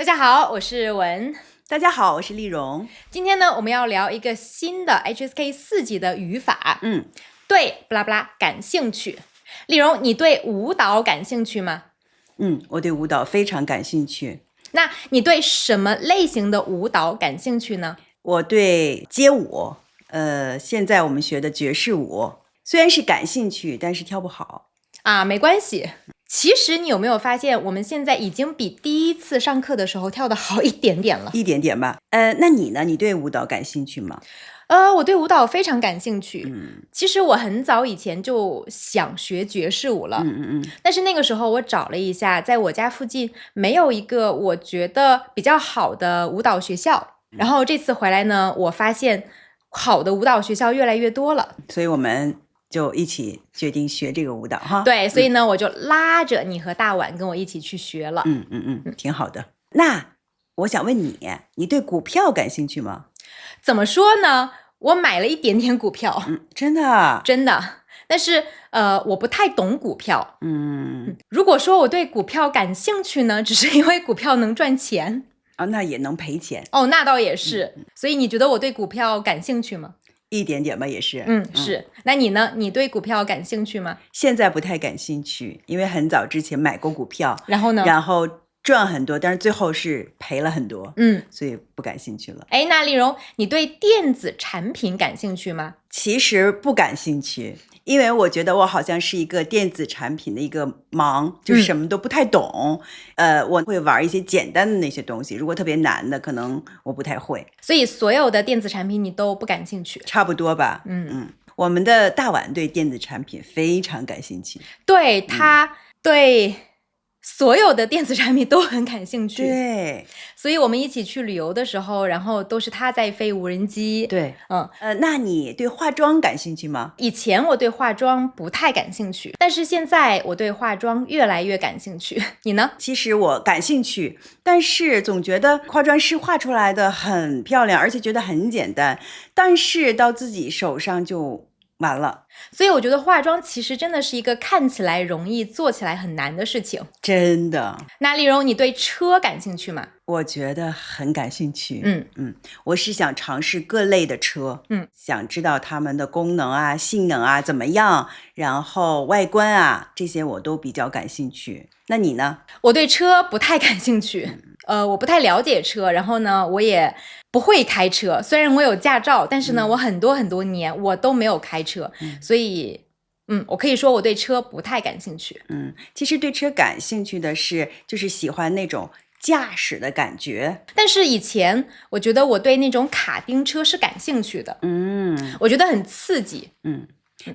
家好，我是文。大家好，我是丽蓉。今天呢，我们要聊一个新的 HSK 4级的语法。对不拉不拉感兴趣。丽蓉，你对舞蹈感兴趣吗？我对舞蹈非常感兴趣。那你对什么类型的舞蹈感兴趣呢？我对街舞，现在我们学的爵士舞，虽然是感兴趣，但是跳不好啊，没关系。其实你有没有发现，我们现在已经比第一次上课的时候跳得好一点点了？一点点吧。那你呢？你对舞蹈感兴趣吗？我对舞蹈非常感兴趣。其实我很早以前就想学爵士舞了。但是那个时候我找了一下，在我家附近没有一个我觉得比较好的舞蹈学校。然后这次回来呢，我发现好的舞蹈学校越来越多了，所以我们就一起决定学这个舞蹈哈。对，所以呢，我就拉着你和大碗跟我一起去学了。挺好的。那我想问你，你对股票感兴趣吗？怎么说呢？我买了一点点股票。真的？真的。但是我不太懂股票。如果说我对股票感兴趣呢，只是因为股票能赚钱那也能赔钱哦，那倒也是。所以你觉得我对股票感兴趣吗？一点点吧，也是。是。那你呢？你对股票感兴趣吗？现在不太感兴趣，因为很早之前买过股票，然后呢？然后赚很多，但是最后是赔了很多，所以不感兴趣了。那丽蓉，你对电子产品感兴趣吗？其实不感兴趣，因为我觉得我好像是一个电子产品的一个盲，就是什么都不太懂。我会玩一些简单的那些东西，如果特别难的，可能我不太会。所以所有的电子产品你都不感兴趣？差不多吧。我们的大碗对电子产品非常感兴趣。对，他对所有的电子产品都很感兴趣。对，所以我们一起去旅游的时候，然后都是他在飞无人机。对，那你对化妆感兴趣吗？以前我对化妆不太感兴趣，但是现在我对化妆越来越感兴趣。你呢？其实我感兴趣，但是总觉得化妆师画出来的很漂亮，而且觉得很简单，但是到自己手上就完了。所以我觉得化妆其实真的是一个看起来容易做起来很难的事情。真的。那丽蓉，你对车感兴趣吗？我觉得很感兴趣。我是想尝试各类的车，想知道它们的功能啊、性能啊怎么样，然后外观啊这些我都比较感兴趣。那你呢？我对车不太感兴趣。我不太了解车，然后呢，我也不会开车。虽然我有驾照，但是呢，我很多年我都没有开车，所以我可以说我对车不太感兴趣。其实对车感兴趣的就是喜欢那种驾驶的感觉。但是以前我觉得我对那种卡丁车是感兴趣的。我觉得很刺激。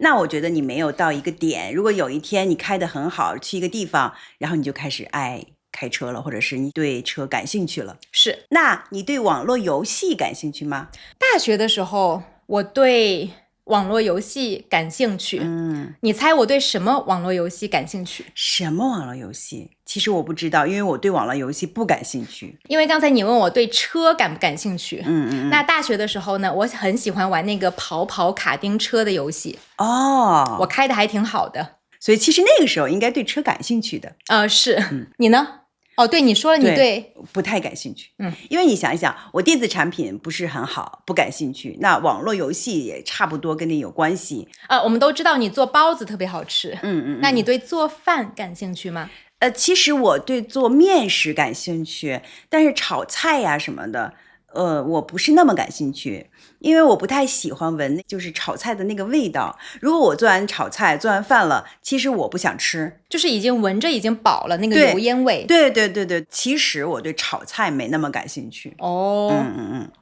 那我觉得你没有到一个点，如果有一天你开得很好，去一个地方，然后你就开始爱开车了，或者是你对车感兴趣了。是。那你对网络游戏感兴趣吗？大学的时候我对网络游戏感兴趣。你猜我对什么网络游戏感兴趣？什么网络游戏？其实我不知道，因为我对网络游戏不感兴趣。因为刚才你问我对车感不感兴趣。那大学的时候呢，我很喜欢玩那个跑卡丁车的游戏。我开的还挺好的。所以其实那个时候应该对车感兴趣的。是。你呢？对，你说了，你对不太感兴趣。因为你想一想，我电子产品不是很好，不感兴趣，那网络游戏也差不多跟你有关系。我们都知道你做包子特别好吃。那你对做饭感兴趣吗？其实我对做面食感兴趣，但是炒菜呀什么的，我不是那么感兴趣，因为我不太喜欢闻就是炒菜的那个味道。如果我做完炒菜做完饭了，其实我不想吃，就是已经闻着已经饱了那个油烟味。对，其实我对炒菜没那么感兴趣。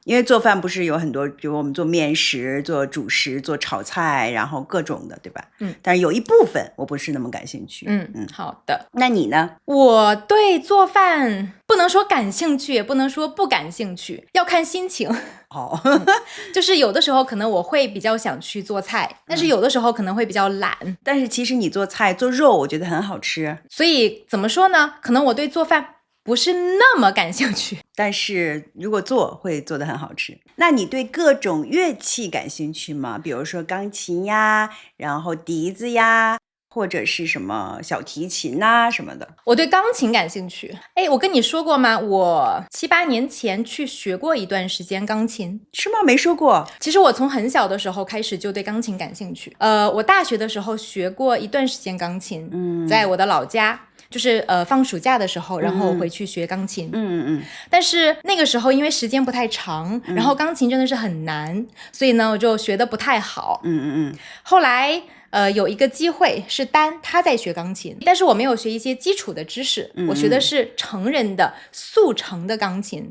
因为做饭不是有很多，比如我们做面食、做主食、做炒菜，然后各种的，对吧？但是有一部分我不是那么感兴趣。好的。那你呢？我对做饭不能说感兴趣，也不能说不感兴趣，要看心情。就是有的时候可能我会比较想去做菜，但是有的时候可能会比较懒。但是其实你做菜做肉我觉得很好吃。所以怎么说呢，可能我对做饭不是那么感兴趣，但是如果会做得很好吃。那你对各种乐器感兴趣吗？比如说钢琴呀，然后笛子呀，或者是什么小提琴呐、什么的。我对钢琴感兴趣。哎，我跟你说过吗？我7、8年前去学过一段时间钢琴。是吗？没说过。其实我从很小的时候开始就对钢琴感兴趣。我大学的时候学过一段时间钢琴，在我的老家。就是放暑假的时候，然后回去学钢琴。但是那个时候因为时间不太长，然后钢琴真的是很难，所以呢我就学得不太好。后来有一个机会是他在学钢琴，但是我没有学一些基础的知识，我学的是成人的速成的钢琴。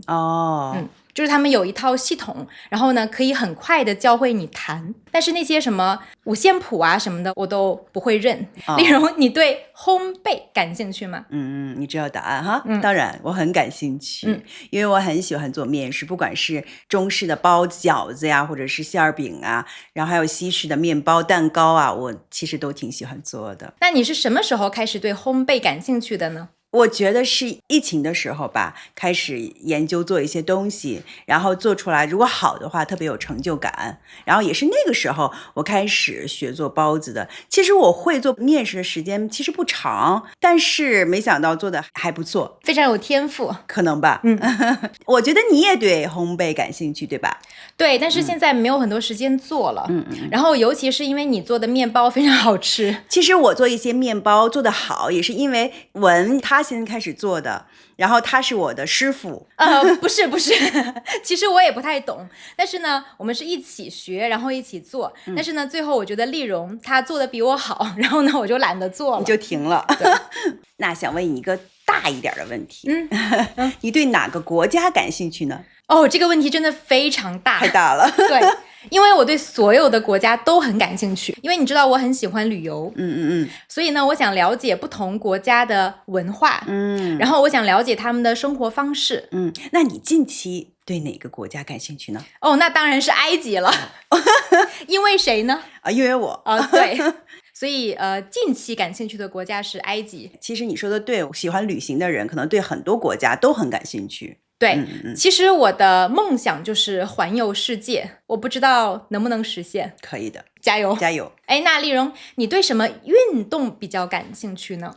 就是他们有一套系统，然后呢可以很快的教会你弹，但是那些什么五线谱啊什么的我都不会认。例如你对烘焙感兴趣吗？你知道答案哈？当然我很感兴趣，因为我很喜欢做面食，不管是中式的包饺子呀，或者是馅儿饼啊，然后还有西式的面包蛋糕啊，我其实都挺喜欢做的。那你是什么时候开始对烘焙感兴趣的呢？我觉得是疫情的时候吧，开始研究做一些东西，然后做出来如果好的话特别有成就感，然后也是那个时候我开始学做包子的。其实我会做面食的时间其实不长，但是没想到做的还不错，非常有天赋。可能吧。我觉得你也对烘焙感兴趣对吧？对，但是现在没有很多时间做了。然后尤其是因为你做的面包非常好吃。其实我做一些面包做得好也是因为他先开始做的，然后他是我的师傅。不是其实我也不太懂，但是呢我们是一起学然后一起做，但是呢最后我觉得丽蓉她做的比我好，然后呢我就懒得做了，你就停了。那想问你一个大一点的问题，你对哪个国家感兴趣呢？这个问题真的非常大，太大了。对，因为我对所有的国家都很感兴趣，因为你知道我很喜欢旅游。所以呢我想了解不同国家的文化，然后我想了解他们的生活方式。那你近期对哪个国家感兴趣呢？那当然是埃及了。因为谁呢？因为我。对。所以近期感兴趣的国家是埃及。其实你说的对，喜欢旅行的人可能对很多国家都很感兴趣。对，其实我的梦想就是环游世界，我不知道能不能实现。可以的，加油加油。那丽蓉你对什么运动比较感兴趣呢？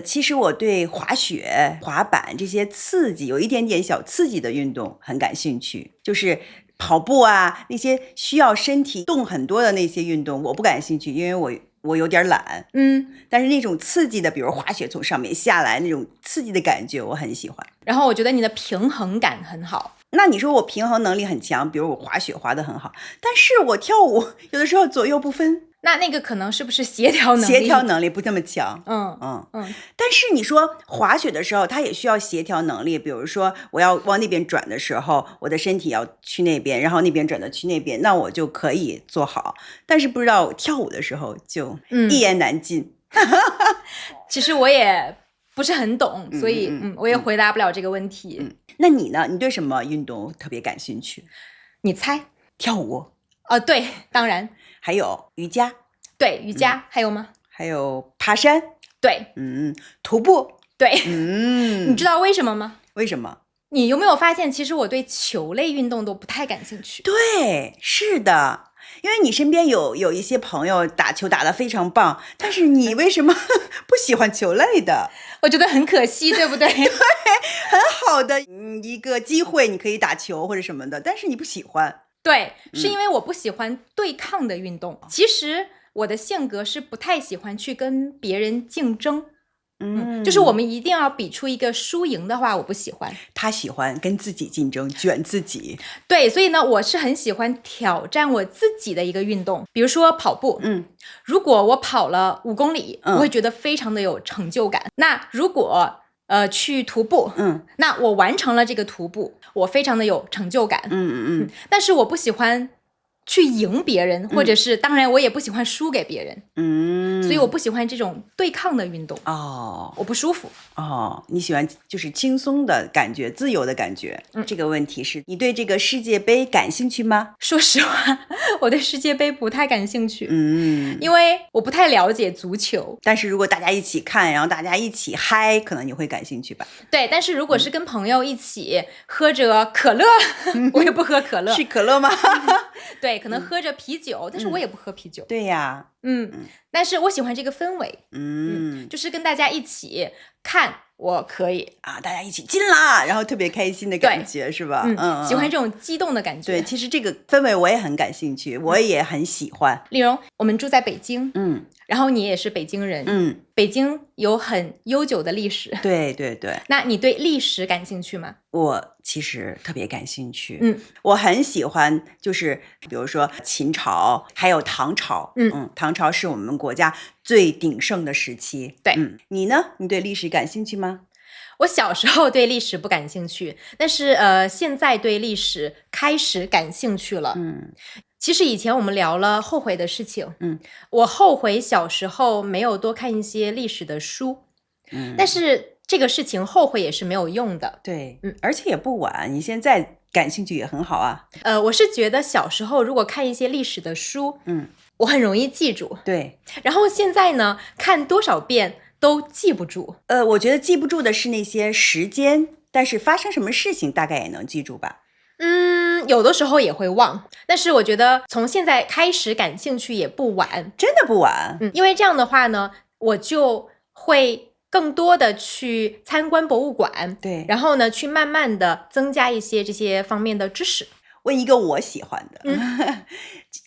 其实我对滑雪、滑板这些刺激有一点点小刺激的运动很感兴趣，就是跑步啊，那些需要身体动很多的那些运动我不感兴趣，因为我有点懒。但是那种刺激的，比如滑雪从上面下来那种刺激的感觉我很喜欢。然后我觉得你的平衡感很好。那你说我平衡能力很强，比如我滑雪滑得很好，但是我跳舞有的时候左右不分。那个可能是不是协调能力不这么强。但是你说滑雪的时候它也需要协调能力，比如说我要往那边转的时候，我的身体要去那边，然后那边转的去那边，那我就可以做好。但是不知道跳舞的时候就一言难尽。其实我也不是很懂，所以我也回答不了这个问题。那你呢？你对什么运动特别感兴趣？你猜。跳舞。对，当然。还有瑜伽。对，瑜伽。还有吗？还有爬山。对。徒步。对。你知道为什么吗？为什么？你有没有发现其实我对球类运动都不太感兴趣？对，是的，因为你身边有一些朋友打球打得非常棒，但是你为什么不喜欢球类的？我觉得很可惜，对不对？对，很好的一个机会你可以打球或者什么的，但是你不喜欢。对，是因为我不喜欢对抗的运动。其实我的性格是不太喜欢去跟别人竞争。就是我们一定要比出一个输赢的话，我不喜欢。他喜欢跟自己竞争，卷自己。对，所以呢，我是很喜欢挑战我自己的一个运动，比如说跑步。如果我跑了5公里，我会觉得非常的有成就感。那如果去徒步，那我完成了这个徒步，我非常的有成就感。但是我不喜欢去赢别人，或者是当然我也不喜欢输给别人。所以我不喜欢这种对抗的运动。我不舒服。你喜欢就是轻松的感觉，自由的感觉。这个问题是你对这个世界杯感兴趣吗？说实话，我对世界杯不太感兴趣。因为我不太了解足球。但是如果大家一起看，然后大家一起嗨，可能你会感兴趣吧？对，但是如果是跟朋友一起喝着可乐，我也不喝可乐。是可乐吗？对，对，可能喝着啤酒，但是我也不喝啤酒。对呀，但是我喜欢这个氛围，就是跟大家一起看，我可以啊，大家一起进啦，然后特别开心的感觉，是吧？喜欢这种激动的感觉。对，其实这个氛围我也很感兴趣，我也很喜欢。丽蓉，我们住在北京，然后你也是北京人，北京有很悠久的历史，对对对。那你对历史感兴趣吗？我其实特别感兴趣，我很喜欢，就是比如说秦朝，还有唐朝，唐朝是我们国家最鼎盛的时期。对，你呢？你对历史感兴趣吗？我小时候对历史不感兴趣，但是现在对历史开始感兴趣了。其实以前我们聊了后悔的事情，我后悔小时候没有多看一些历史的书，但是这个事情后悔也是没有用的。对，而且也不晚，你现在感兴趣也很好啊。我是觉得小时候如果看一些历史的书，我很容易记住。对，然后现在呢，看多少遍都记不住。我觉得记不住的是那些时间，但是发生什么事情大概也能记住吧。有的时候也会忘，但是我觉得从现在开始感兴趣也不晚，真的不晚。因为这样的话呢，我就会更多的去参观博物馆，对，然后呢，去慢慢的增加一些这些方面的知识。问一个我喜欢的，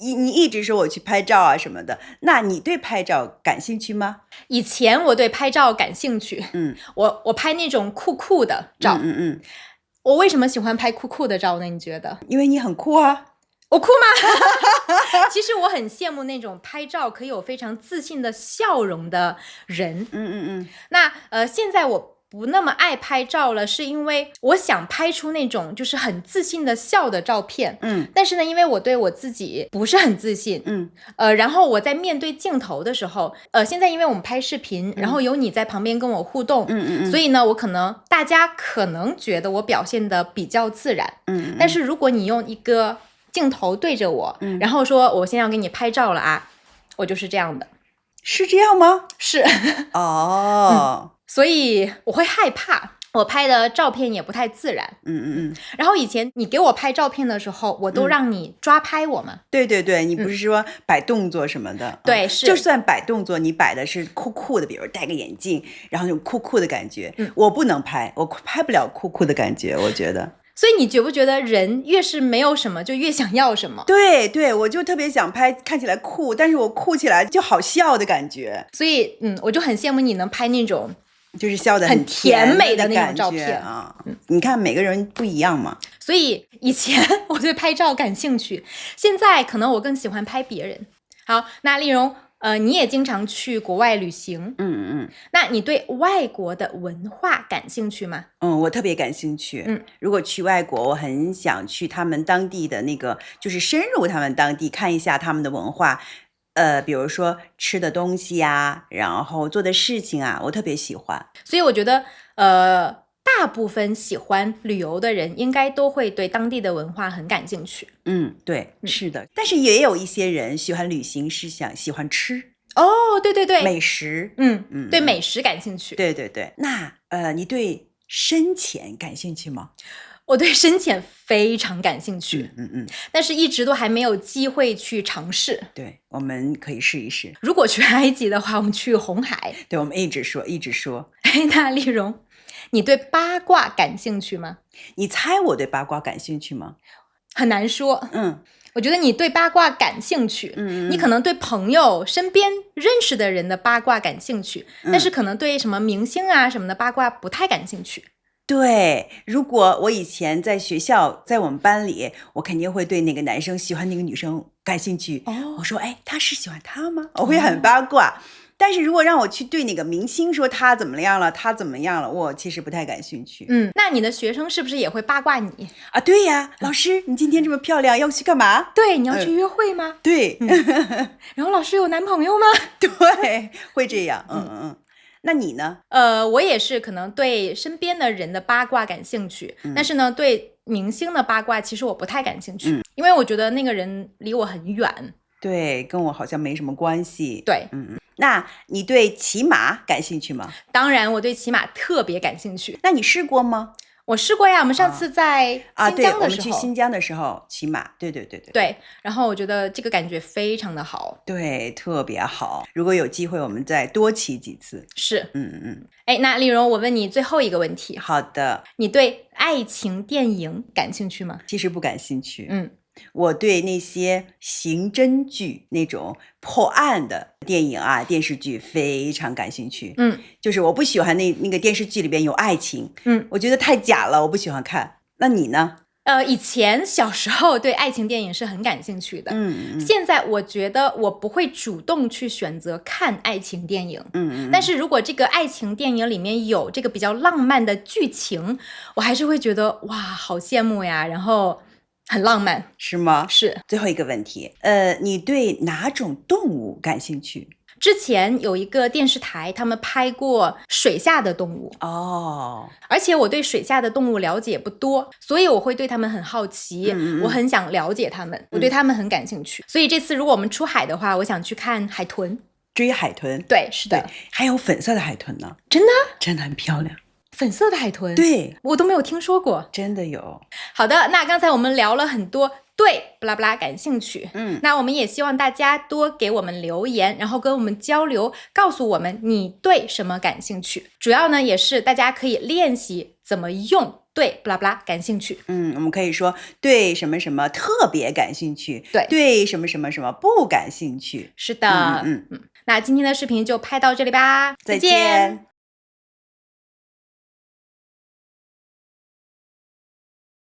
你一直说我去拍照啊什么的，那你对拍照感兴趣吗？以前我对拍照感兴趣，我拍那种酷酷的照，我为什么喜欢拍酷酷的照呢？你觉得？因为你很酷啊。我酷吗？其实我很羡慕那种拍照可以有非常自信的笑容的人。那现在我不那么爱拍照了，是因为我想拍出那种就是很自信的笑的照片。但是呢，因为我对我自己不是很自信。然后我在面对镜头的时候，现在因为我们拍视频，然后有你在旁边跟我互动，所以呢，大家可能觉得我表现的比较自然。但是如果你用一个镜头对着我，然后说我现在要给你拍照了啊，我就是这样的。是这样吗？是。所以我会害怕我拍的照片也不太自然。然后以前你给我拍照片的时候，我都让你抓拍我嘛。对对对，你不是说摆动作什么的。对，是。就算摆动作，你摆的是酷酷的，比如戴个眼镜，然后那种酷酷的感觉，我不能拍，我拍不了酷酷的感觉，我觉得。所以你觉不觉得人越是没有什么就越想要什么？对对，我就特别想拍看起来酷，但是我酷起来就好笑的感觉。所以我就很羡慕你能拍那种就是笑得很甜美的那种照片啊。你看每个人不一样嘛。所以以前我对拍照感兴趣，现在可能我更喜欢拍别人。好，那丽蓉你也经常去国外旅行，那你对外国的文化感兴趣吗？我特别感兴趣。如果去外国，我很想去他们当地的那个，就是深入他们当地看一下他们的文化，比如说吃的东西啊，然后做的事情啊，我特别喜欢。所以我觉得大部分喜欢旅游的人应该都会对当地的文化很感兴趣。对，是的。但是也有一些人喜欢旅行是喜欢吃。对对对，美食。对美食感兴趣。对对对。那你对深潜感兴趣吗？我对深潜非常感兴趣。但是一直都还没有机会去尝试。对，我们可以试一试。如果去埃及的话，我们去红海。对，我们一直说。那丽蓉，你对八卦感兴趣吗？你猜我对八卦感兴趣吗？很难说。我觉得你对八卦感兴趣。你可能对朋友身边认识的人的八卦感兴趣，但是可能对什么明星啊什么的八卦不太感兴趣。对，如果我以前在学校，在我们班里，我肯定会对那个男生喜欢那个女生感兴趣。我说，他是喜欢他吗？我会很八卦。但是如果让我去对那个明星说他怎么样了，我其实不太感兴趣。那你的学生是不是也会八卦你啊？对呀，老师，你今天这么漂亮，要去干嘛？对，你要去约会吗？对。然后老师有男朋友吗？对，会这样。那你呢？我也是可能对身边的人的八卦感兴趣，但是呢，对明星的八卦其实我不太感兴趣，因为我觉得那个人离我很远。对，跟我好像没什么关系。对。那你对骑马感兴趣吗？当然，我对骑马特别感兴趣。那你试过吗？我试过呀，我们上次在新对，疆的时候，我们去新疆的时候骑马，对，对，然后我觉得这个感觉非常的好，对，特别好。如果有机会，我们再多骑几次。是，哎，那丽蓉，我问你最后一个问题，好的，你对爱情电影感兴趣吗？其实不感兴趣，我对那些刑侦剧那种破案的电影啊、电视剧非常感兴趣。就是我不喜欢那个电视剧里边有爱情，我觉得太假了，我不喜欢看。那你呢？以前小时候对爱情电影是很感兴趣的，现在我觉得我不会主动去选择看爱情电影，但是如果这个爱情电影里面有这个比较浪漫的剧情，我还是会觉得哇，好羡慕呀，然后很浪漫，是吗？是。最后一个问题，你对哪种动物感兴趣？之前有一个电视台，他们拍过水下的动物而且我对水下的动物了解不多，所以我会对他们很好奇，我很想了解他们，我对他们很感兴趣。所以这次如果我们出海的话，我想去看海豚，追海豚。对，是的，还有粉色的海豚呢，真的真的很漂亮。粉色的海豚，对，我都没有听说过，真的有。好的，那刚才我们聊了很多对不拉不拉感兴趣，那我们也希望大家多给我们留言，然后跟我们交流，告诉我们你对什么感兴趣。主要呢也是大家可以练习怎么用对不拉不拉感兴趣。我们可以说对什么什么特别感兴趣，对什么什么什么不感兴趣。是的，那今天的视频就拍到这里吧，再见。